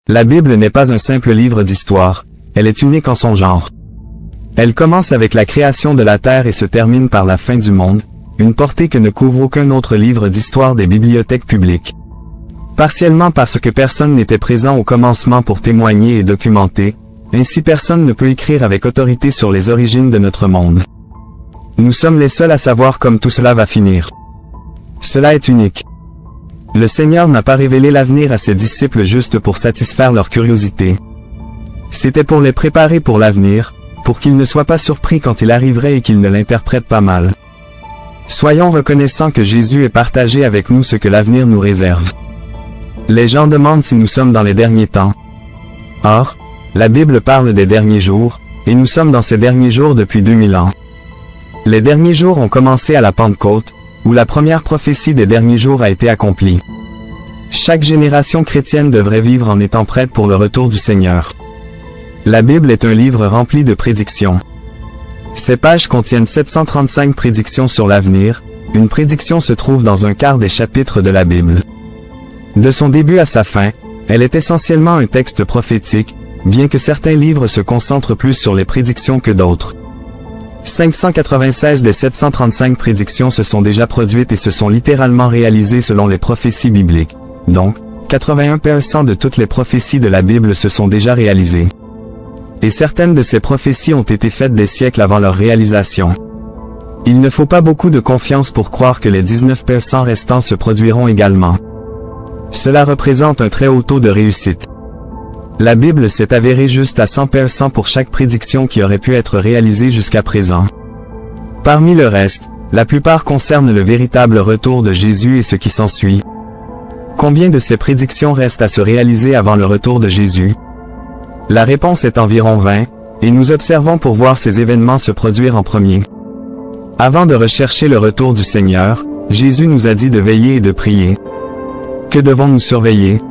La Bible n'est pas un simple livre d'histoire, elle est unique en son genre. Elle commence avec la création de la terre et se termine par la fin du monde, une portée que ne couvre aucun autre livre d'histoire des bibliothèques publiques. Partiellement parce que personne n'était présent au commencement pour témoigner et documenter, ainsi personne ne peut écrire avec autorité sur les origines de notre monde. Nous sommes les seuls à savoir comme tout cela va finir. Cela est unique. Le Seigneur n'a pas révélé l'avenir à ses disciples juste pour satisfaire leur curiosité. C'était pour les préparer pour l'avenir, pour qu'ils ne soient pas surpris quand il arriverait et qu'ils ne l'interprètent pas mal. Soyons reconnaissants que Jésus ait partagé avec nous ce que l'avenir nous réserve. Les gens demandent si nous sommes dans les derniers temps. Or, la Bible parle des derniers jours, et nous sommes dans ces derniers jours depuis 2000 ans. Les derniers jours ont commencé à la Pentecôte, où la première prophétie des derniers jours a été accomplie. Chaque génération chrétienne devrait vivre en étant prête pour le retour du Seigneur. La Bible est un livre rempli de prédictions. Ces pages contiennent 735 prédictions sur l'avenir, une prédiction se trouve dans un quart des chapitres de la Bible. De son début à sa fin, elle est essentiellement un texte prophétique, bien que certains livres se concentrent plus sur les prédictions que d'autres. 596 des 735 prédictions se sont déjà produites et se sont littéralement réalisées selon les prophéties bibliques. Donc, 81% de toutes les prophéties de la Bible se sont déjà réalisées. Et certaines de ces prophéties ont été faites des siècles avant leur réalisation. Il ne faut pas beaucoup de confiance pour croire que les 19% restants se produiront également. Cela représente un très haut taux de réussite. La Bible s'est avérée juste à 100% pour chaque prédiction qui aurait pu être réalisée jusqu'à présent. Parmi le reste, la plupart concernent le véritable retour de Jésus et ce qui s'ensuit. Combien de ces prédictions restent à se réaliser avant le retour de Jésus? La réponse est environ 20, et nous observons pour voir ces événements se produire en premier. Avant de rechercher le retour du Seigneur, Jésus nous a dit de veiller et de prier. Que devons-nous surveiller?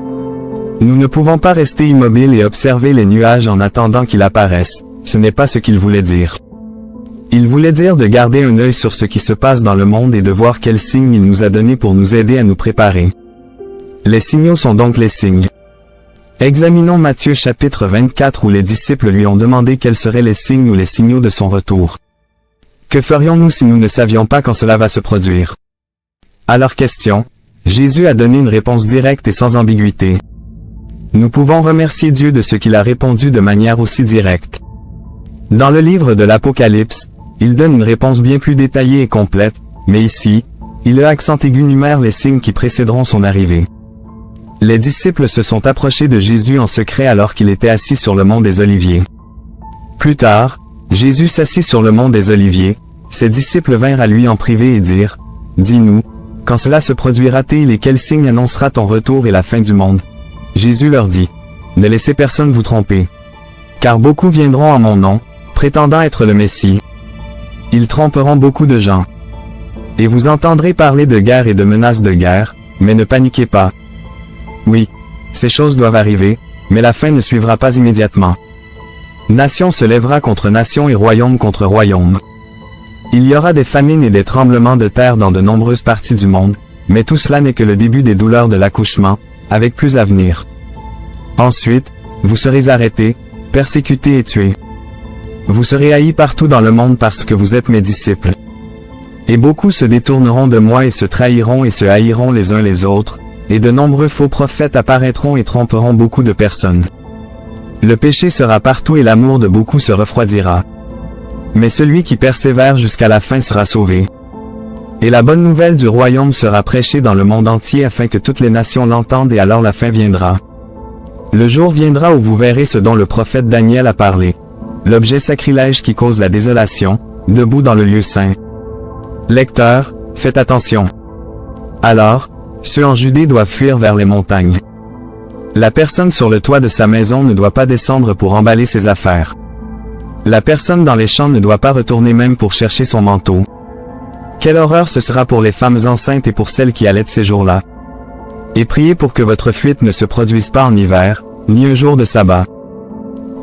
Nous ne pouvons pas rester immobiles et observer les nuages en attendant qu'il apparaisse, ce n'est pas ce qu'il voulait dire. Il voulait dire de garder un œil sur ce qui se passe dans le monde et de voir quels signes il nous a donnés pour nous aider à nous préparer. Les signaux sont donc les signes. Examinons Matthieu chapitre 24 où les disciples lui ont demandé quels seraient les signes ou les signaux de son retour. Que ferions-nous si nous ne savions pas quand cela va se produire? À leur question, Jésus a donné une réponse directe et sans ambiguïté. Nous pouvons remercier Dieu de ce qu'il a répondu de manière aussi directe. Dans le livre de l'Apocalypse, il donne une réponse bien plus détaillée et complète, mais ici, le accent aigu numère les signes qui précéderont son arrivée. Les disciples se sont approchés de Jésus en secret alors qu'il était assis sur le mont des Oliviers. Plus tard, Jésus s'assit sur le mont des Oliviers, ses disciples vinrent à lui en privé et dirent, « Dis-nous, quand cela se produira-t-il et quel signe annoncera ton retour et la fin du monde ?» Jésus leur dit, « Ne laissez personne vous tromper. Car beaucoup viendront en mon nom, prétendant être le Messie. Ils tromperont beaucoup de gens. Et vous entendrez parler de guerre et de menaces de guerre, mais ne paniquez pas. Oui, ces choses doivent arriver, mais la fin ne suivra pas immédiatement. Nation se lèvera contre nation et royaume contre royaume. Il y aura des famines et des tremblements de terre dans de nombreuses parties du monde, mais tout cela n'est que le début des douleurs de l'accouchement, avec plus à venir. Ensuite, vous serez arrêtés, persécutés et tués. Vous serez haïs partout dans le monde parce que vous êtes mes disciples. Et beaucoup se détourneront de moi et se trahiront et se haïront les uns les autres, et de nombreux faux prophètes apparaîtront et tromperont beaucoup de personnes. Le péché sera partout et l'amour de beaucoup se refroidira. Mais celui qui persévère jusqu'à la fin sera sauvé. Et la bonne nouvelle du royaume sera prêchée dans le monde entier afin que toutes les nations l'entendent et alors la fin viendra. Le jour viendra où vous verrez ce dont le prophète Daniel a parlé. L'objet sacrilège qui cause la désolation, debout dans le lieu saint. Lecteurs, faites attention. Alors, ceux en Judée doivent fuir vers les montagnes. La personne sur le toit de sa maison ne doit pas descendre pour emballer ses affaires. La personne dans les champs ne doit pas retourner même pour chercher son manteau. Quelle horreur ce sera pour les femmes enceintes et pour celles qui allaitent ces jours-là. Et priez pour que votre fuite ne se produise pas en hiver, ni un jour de sabbat.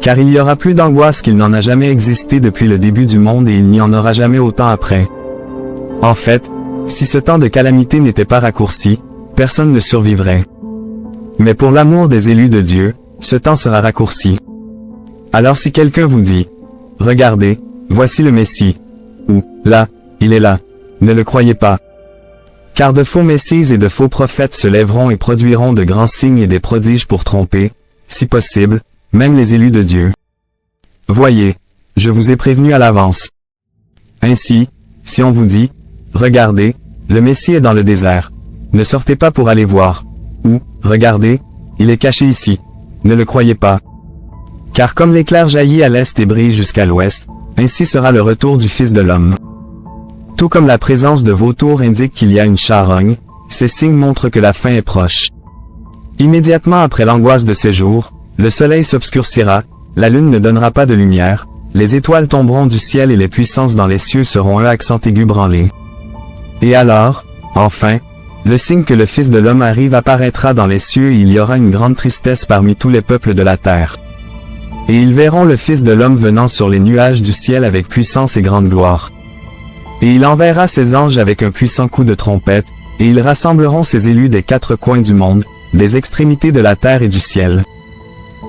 Car il y aura plus d'angoisse qu'il n'en a jamais existé depuis le début du monde et il n'y en aura jamais autant après. En fait, si ce temps de calamité n'était pas raccourci, personne ne survivrait. Mais pour l'amour des élus de Dieu, ce temps sera raccourci. Alors si quelqu'un vous dit, « Regardez, voici le Messie » ou « Là, il est là », ne le croyez pas. Car de faux messies et de faux prophètes se lèveront et produiront de grands signes et des prodiges pour tromper, si possible, même les élus de Dieu. Voyez, je vous ai prévenu à l'avance. Ainsi, si on vous dit, « Regardez, le Messie est dans le désert », ne sortez pas pour aller voir. Ou, « Regardez, il est caché ici », ne le croyez pas. Car comme l'éclair jaillit à l'est et brille jusqu'à l'ouest, ainsi sera le retour du Fils de l'homme. Tout comme la présence de vautours indique qu'il y a une charogne, ces signes montrent que la fin est proche. Immédiatement après l'angoisse de ces jours, le soleil s'obscurcira, la lune ne donnera pas de lumière, les étoiles tomberont du ciel et les puissances dans les cieux seront un accent aigu branlé. Et alors, enfin, le signe que le Fils de l'homme arrive apparaîtra dans les cieux et il y aura une grande tristesse parmi tous les peuples de la terre. Et ils verront le Fils de l'homme venant sur les nuages du ciel avec puissance et grande gloire. Et il enverra ses anges avec un puissant coup de trompette, et ils rassembleront ses élus des quatre coins du monde, des extrémités de la terre et du ciel.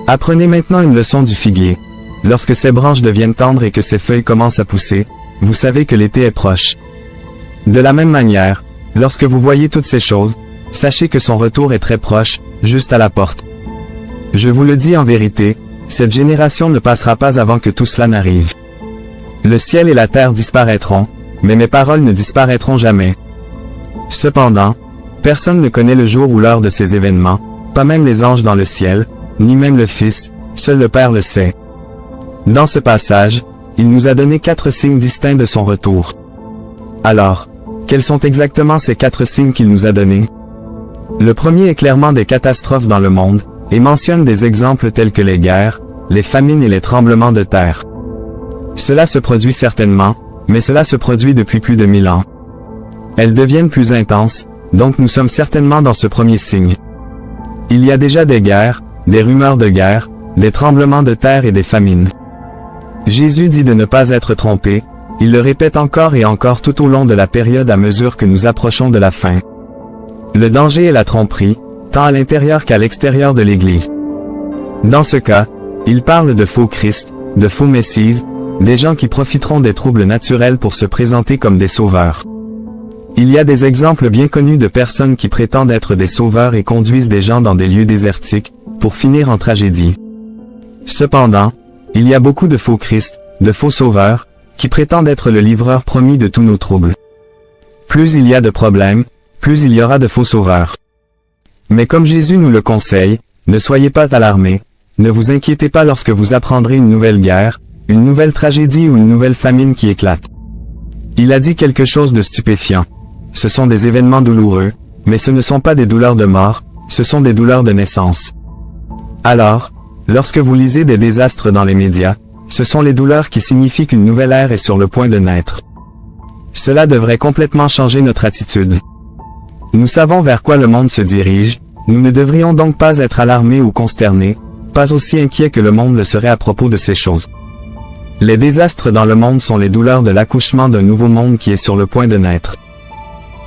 Apprenez maintenant une leçon du figuier. Lorsque ses branches deviennent tendres et que ses feuilles commencent à pousser, vous savez que l'été est proche. De la même manière, lorsque vous voyez toutes ces choses, sachez que son retour est très proche, juste à la porte. Je vous le dis en vérité, cette génération ne passera pas avant que tout cela n'arrive. Le ciel et la terre disparaîtront, mais mes paroles ne disparaîtront jamais. Cependant, personne ne connaît le jour ou l'heure de ces événements, pas même les anges dans le ciel, ni même le Fils, seul le Père le sait. Dans ce passage, il nous a donné 4 signes distincts de son retour. Alors, quels sont exactement ces 4 signes qu'il nous a donnés? Le premier est clairement des catastrophes dans le monde, et mentionne des exemples tels que les guerres, les famines et les tremblements de terre. Cela se produit certainement, mais cela se produit depuis plus de 1000 ans. Elles deviennent plus intenses, donc nous sommes certainement dans ce premier signe. Il y a déjà des guerres, des rumeurs de guerre, des tremblements de terre et des famines. Jésus dit de ne pas être trompé, il le répète encore et encore tout au long de la période à mesure que nous approchons de la fin. Le danger est la tromperie, tant à l'intérieur qu'à l'extérieur de l'Église. Dans ce cas, il parle de faux Christ, de faux Messies, des gens qui profiteront des troubles naturels pour se présenter comme des sauveurs. Il y a des exemples bien connus de personnes qui prétendent être des sauveurs et conduisent des gens dans des lieux désertiques, pour finir en tragédie. Cependant, il y a beaucoup de faux Christ, de faux sauveurs, qui prétendent être le livreur promis de tous nos troubles. Plus il y a de problèmes, plus il y aura de faux sauveurs. Mais comme Jésus nous le conseille, ne soyez pas alarmés, ne vous inquiétez pas lorsque vous apprendrez une nouvelle guerre, une nouvelle tragédie ou une nouvelle famine qui éclate. Il a dit quelque chose de stupéfiant. Ce sont des événements douloureux, mais ce ne sont pas des douleurs de mort, ce sont des douleurs de naissance. Alors, lorsque vous lisez des désastres dans les médias, ce sont les douleurs qui signifient qu'une nouvelle ère est sur le point de naître. Cela devrait complètement changer notre attitude. Nous savons vers quoi le monde se dirige, nous ne devrions donc pas être alarmés ou consternés, pas aussi inquiets que le monde le serait à propos de ces choses. Les désastres dans le monde sont les douleurs de l'accouchement d'un nouveau monde qui est sur le point de naître.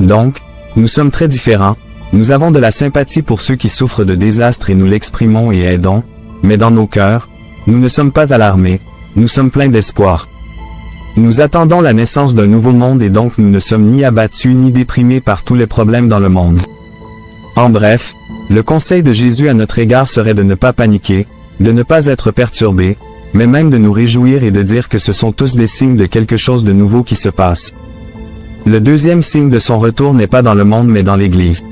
Donc, nous sommes très différents, nous avons de la sympathie pour ceux qui souffrent de désastres et nous l'exprimons et aidons, mais dans nos cœurs, nous ne sommes pas alarmés, nous sommes pleins d'espoir. Nous attendons la naissance d'un nouveau monde et donc nous ne sommes ni abattus ni déprimés par tous les problèmes dans le monde. En bref, le conseil de Jésus à notre égard serait de ne pas paniquer, de ne pas être perturbés, mais même de nous réjouir et de dire que ce sont tous des signes de quelque chose de nouveau qui se passe. Le deuxième signe de son retour n'est pas dans le monde mais dans l'Église.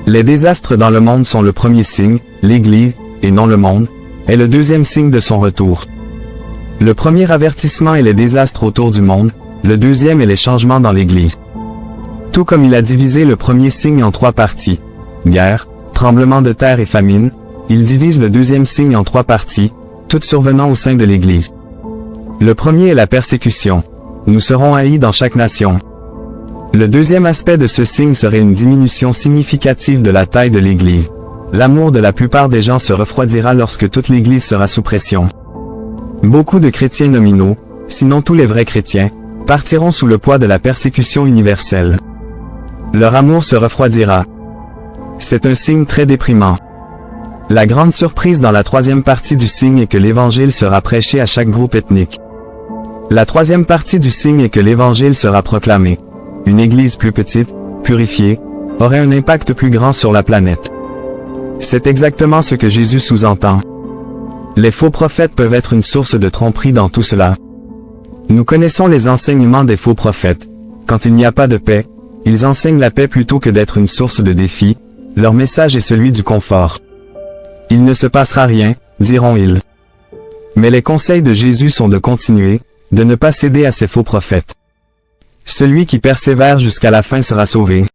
Les désastres dans le monde sont le premier signe, l'Église, et non le monde, est le deuxième signe de son retour. Le premier avertissement est les désastres autour du monde, le deuxième est les changements dans l'Église. Tout comme il a divisé le premier signe en 3 parties, guerre, tremblement de terre et famine, il divise le deuxième signe en 3 parties, toutes survenant au sein de l'Église. Le premier est la persécution. Nous serons haïs dans chaque nation. Le deuxième aspect de ce signe serait une diminution significative de la taille de l'Église. L'amour de la plupart des gens se refroidira lorsque toute l'Église sera sous pression. Beaucoup de chrétiens nominaux, sinon tous les vrais chrétiens, partiront sous le poids de la persécution universelle. Leur amour se refroidira. C'est un signe très déprimant. La grande surprise dans la troisième partie du signe est que l'évangile sera prêché à chaque groupe ethnique. La troisième partie du signe est que l'évangile sera proclamé. Une église plus petite, purifiée, aurait un impact plus grand sur la planète. C'est exactement ce que Jésus sous-entend. Les faux prophètes peuvent être une source de tromperie dans tout cela. Nous connaissons les enseignements des faux prophètes. Quand il n'y a pas de paix, ils enseignent la paix plutôt que d'être une source de défi. Leur message est celui du confort. Il ne se passera rien, diront-ils. Mais les conseils de Jésus sont de continuer, de ne pas céder à ces faux prophètes. Celui qui persévère jusqu'à la fin sera sauvé.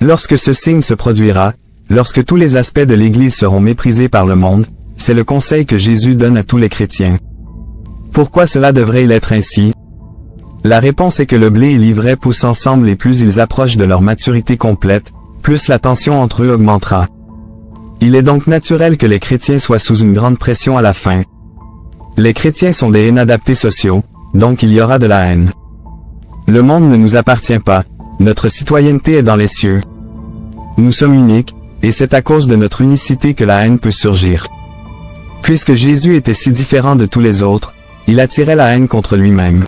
Lorsque ce signe se produira, lorsque tous les aspects de l'Église seront méprisés par le monde, c'est le conseil que Jésus donne à tous les chrétiens. Pourquoi cela devrait-il être ainsi? La réponse est que le blé et l'ivraie poussent ensemble et plus ils approchent de leur maturité complète, plus la tension entre eux augmentera. Il est donc naturel que les chrétiens soient sous une grande pression à la fin. Les chrétiens sont des inadaptés sociaux, donc il y aura de la haine. Le monde ne nous appartient pas, notre citoyenneté est dans les cieux. Nous sommes uniques, et c'est à cause de notre unicité que la haine peut surgir. Puisque Jésus était si différent de tous les autres, il attirait la haine contre lui-même.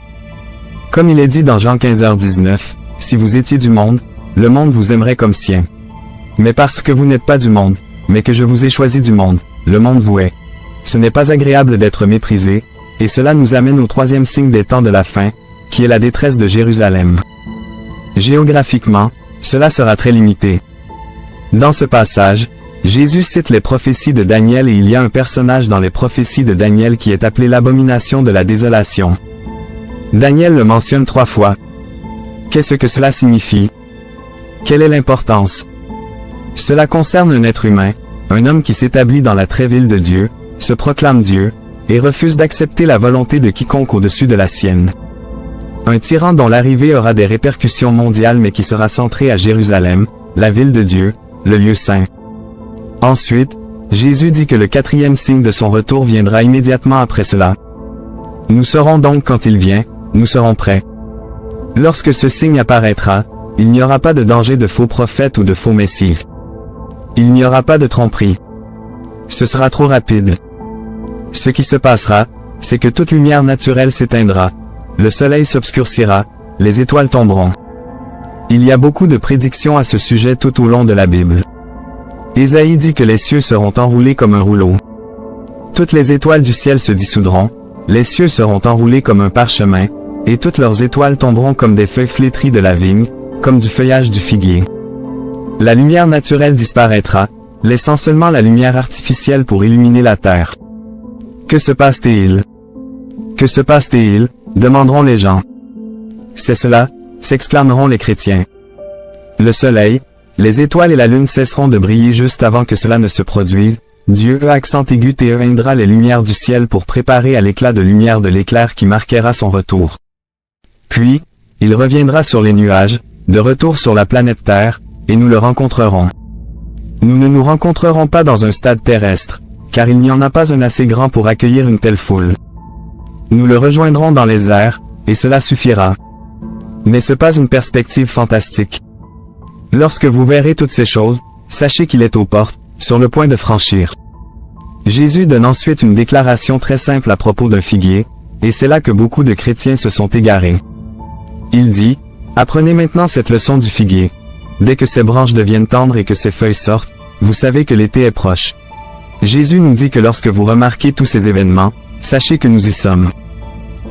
Comme il est dit dans Jean 15h19, « Si vous étiez du monde, le monde vous aimerait comme sien. Mais parce que vous n'êtes pas du monde, mais que je vous ai choisi du monde, le monde vous hait. » Ce n'est pas agréable d'être méprisé, et cela nous amène au troisième signe des temps de la fin, qui est la détresse de Jérusalem. Géographiquement, cela sera très limité. Dans ce passage, Jésus cite les prophéties de Daniel et il y a un personnage dans les prophéties de Daniel qui est appelé l'abomination de la désolation. Daniel le mentionne 3 fois. Qu'est-ce que cela signifie? Quelle est l'importance? Cela concerne un être humain, un homme qui s'établit dans la très ville de Dieu, se proclame Dieu, et refuse d'accepter la volonté de quiconque au-dessus de la sienne. Un tyran dont l'arrivée aura des répercussions mondiales mais qui sera centré à Jérusalem, la ville de Dieu, le lieu saint. Ensuite, Jésus dit que le 4e signe de son retour viendra immédiatement après cela. Nous saurons donc quand il vient, nous serons prêts. Lorsque ce signe apparaîtra, il n'y aura pas de danger de faux prophètes ou de faux messies. Il n'y aura pas de tromperie. Ce sera trop rapide. Ce qui se passera, c'est que toute lumière naturelle s'éteindra, le soleil s'obscurcira, les étoiles tomberont. Il y a beaucoup de prédictions à ce sujet tout au long de la Bible. Ésaïe dit que les cieux seront enroulés comme un rouleau. Toutes les étoiles du ciel se dissoudront, les cieux seront enroulés comme un parchemin, et toutes leurs étoiles tomberont comme des feuilles flétries de la vigne, comme du feuillage du figuier. La lumière naturelle disparaîtra, laissant seulement la lumière artificielle pour illuminer la terre. Que se passe-t-il? Que se passe-t-il? Demanderont les gens. C'est cela, s'exclameront les chrétiens. Le soleil, les étoiles et la lune cesseront de briller juste avant que cela ne se produise. Dieu, accent aigu, éteindra les lumières du ciel pour préparer à l'éclat de lumière de l'éclair qui marquera son retour. Puis, il reviendra sur les nuages, de retour sur la planète Terre, et nous le rencontrerons. Nous ne nous rencontrerons pas dans un stade terrestre, car il n'y en a pas un assez grand pour accueillir une telle foule. Nous le rejoindrons dans les airs, et cela suffira. Mais ce n'est pas une perspective fantastique. Lorsque vous verrez toutes ces choses, sachez qu'il est aux portes, sur le point de franchir. Jésus donne ensuite une déclaration très simple à propos d'un figuier, et c'est là que beaucoup de chrétiens se sont égarés. Il dit, « Apprenez maintenant cette leçon du figuier. Dès que ses branches deviennent tendres et que ses feuilles sortent, vous savez que l'été est proche. » Jésus nous dit que lorsque vous remarquez tous ces événements, sachez que nous y sommes.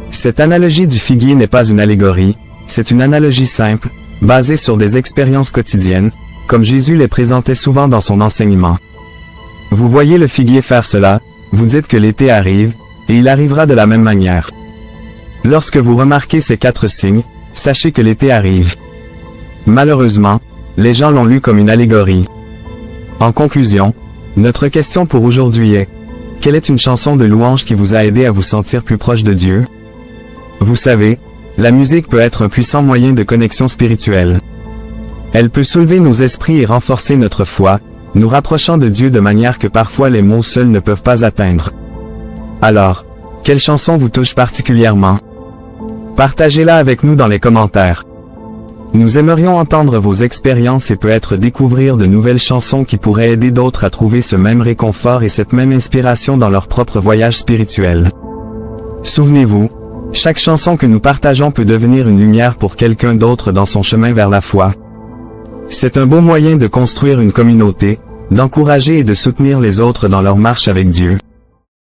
Cette analogie du figuier n'est pas une allégorie, c'est une analogie simple, basée sur des expériences quotidiennes, comme Jésus les présentait souvent dans son enseignement. Vous voyez le figuier faire cela, vous dites que l'été arrive, et il arrivera de la même manière. Lorsque vous remarquez ces 4 signes, sachez que l'été arrive. Malheureusement, les gens l'ont lu comme une allégorie. En conclusion, notre question pour aujourd'hui est, quelle est une chanson de louange qui vous a aidé à vous sentir plus proche de Dieu? Vous savez, la musique peut être un puissant moyen de connexion spirituelle. Elle peut soulever nos esprits et renforcer notre foi, nous rapprochant de Dieu de manière que parfois les mots seuls ne peuvent pas atteindre. Alors, quelle chanson vous touche particulièrement? Partagez-la avec nous dans les commentaires. Nous aimerions entendre vos expériences et peut-être découvrir de nouvelles chansons qui pourraient aider d'autres à trouver ce même réconfort et cette même inspiration dans leur propre voyage spirituel. Souvenez-vous, chaque chanson que nous partageons peut devenir une lumière pour quelqu'un d'autre dans son chemin vers la foi. C'est un beau moyen de construire une communauté, d'encourager et de soutenir les autres dans leur marche avec Dieu.